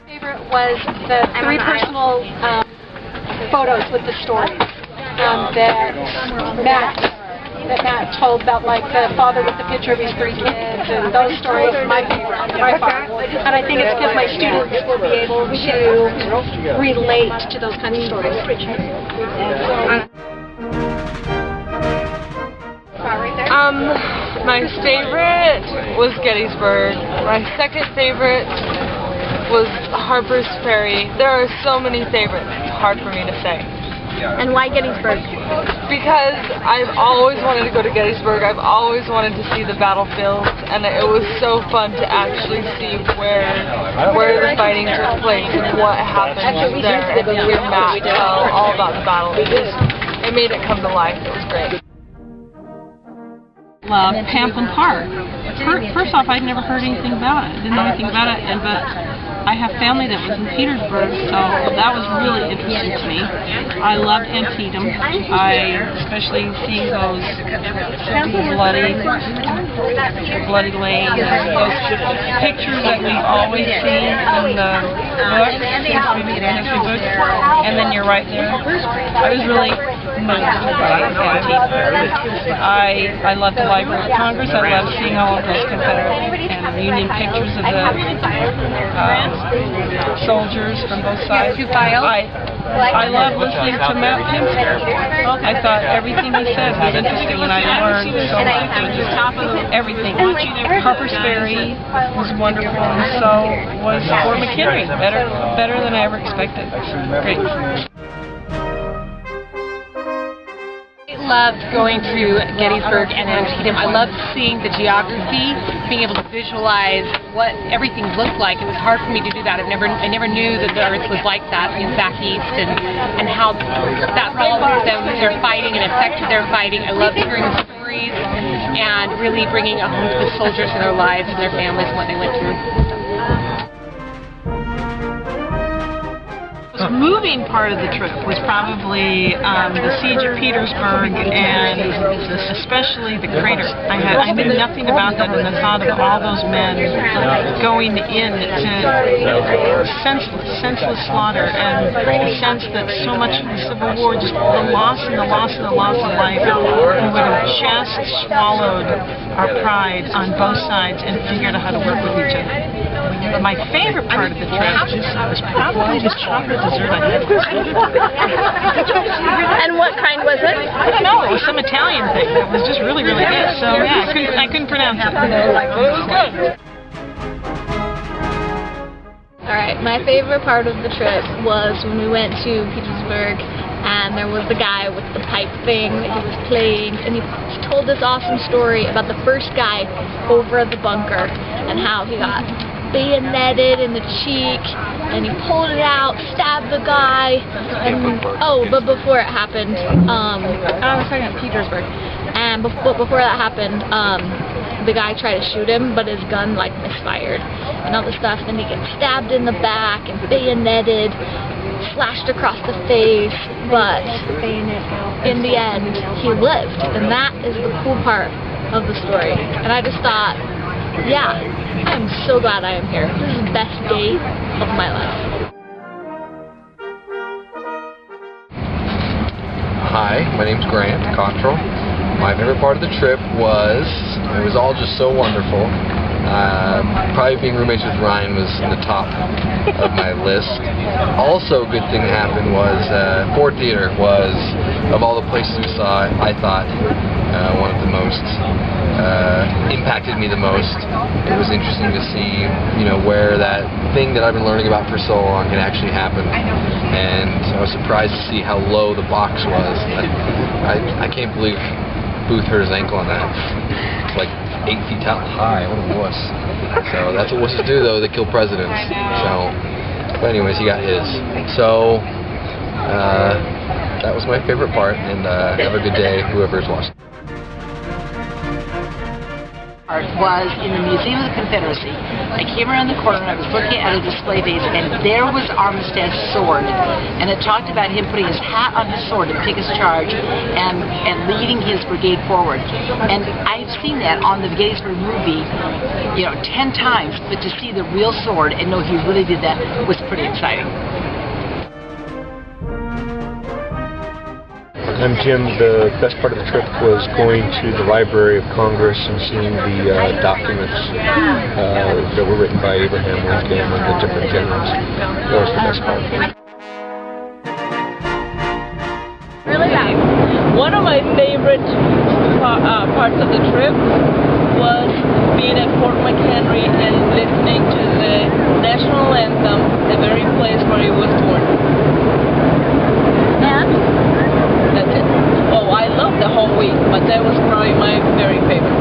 Favorite was the 3 personal photos with the stories that Matt told about, like the father with the picture of his 3 kids, and those stories are my favorite by far. And I think it's because my students will be able to relate to those kinds of stories. My favorite was Gettysburg. My second favorite was Harper's Ferry. There are so many favorites. It's hard for me to say. And why Gettysburg? Because I've always wanted to go to Gettysburg. I've always wanted to see the battlefields, and it was so fun to actually see where the fighting took place and what happened there, and to hear Matt tell all about the battle. It made it come to life. It was great. Pamplin Park. First off, I'd never heard anything about it. Didn't know anything about it, but I have family that was in Petersburg, so that was really interesting to me. I loved Antietam. Especially seeing those bloody lanes, those pictures that we always see in the books, history books, and then you're right there. I was really moved by Antietam. I loved the Library of Congress. I loved seeing all of those Confederate and Union pictures of the soldiers from both sides. I love listening to Matt Pinsker. I thought everything he said was interesting, and I learned so much. Just everything. Harper's Ferry was wonderful, and so was Fort McHenry. Better than I ever expected. Great. I loved going to Gettysburg and Antietam. I loved seeing the geography, being able to visualize what everything looked like. It was hard for me to do that. I never knew that the Earth was like that back east, and how that all of them, their fighting and affected their fighting. I loved hearing the stories and really bringing it home to the soldiers and their lives and their families and what they went through. The most moving part of the trip was probably the siege of Petersburg, and especially the crater. I knew nothing about that, and the thought of all those men going in to senseless slaughter, and the sense that so much of the Civil War, just the loss of life, we would have just swallowed our pride on both sides and figured out how to work with each other. But my favorite part of the trip was probably the chocolate dessert I had. And what kind was it? I don't know. It was some Italian thing. It was just really, really good. So yeah, I couldn't pronounce it. It was good. Alright, my favorite part of the trip was when we went to Petersburg, and there was the guy with the pipe thing that he was playing, and he told this awesome story about the first guy over at the bunker and how he got bayoneted in the cheek, and he pulled it out, stabbed the guy, and but before it happened, I was talking about Petersburg, and before that happened, the guy tried to shoot him, but his gun misfired, and all this stuff, and he gets stabbed in the back and bayoneted, slashed across the face, but in the end, he lived, and that is the cool part of the story. And I just thought, yeah, I'm so glad I am here. This is the best day of my life. Hi, my name's Grant Cottrell. My favorite part of the trip was, it was all just so wonderful. Probably being roommates with Ryan was in the top of my list. Also, a good thing that happened was Ford Theater was, of all the places we saw, I thought one of the most impacted me the most. It was interesting to see, where that thing that I've been learning about for so long can actually happen. And I was surprised to see how low the box was. I can't believe Booth hurt his ankle on that. It's like 8 feet high. What a wuss. So that's what wusses do, though. They kill presidents. So, but anyways, he got his. So that was my favorite part. And have a good day, whoever's watching. Art was in the Museum of the Confederacy. I came around the corner and I was looking at a display base, and there was Armistead's sword. And it talked about him putting his hat on his sword and take his charge and leading his brigade forward. And I've seen that on the Gettysburg movie, 10 times, but to see the real sword and know he really did that was pretty exciting. I'm Jim. The best part of the trip was going to the Library of Congress and seeing the documents that were written by Abraham Lincoln and the different generals. That was the best part. Really nice. One of my favorite parts of the trip was being at Fort McHenry and listening to the national anthem, the very place where he was born. That's it. Oh, I loved the whole week, but that was probably my very favorite.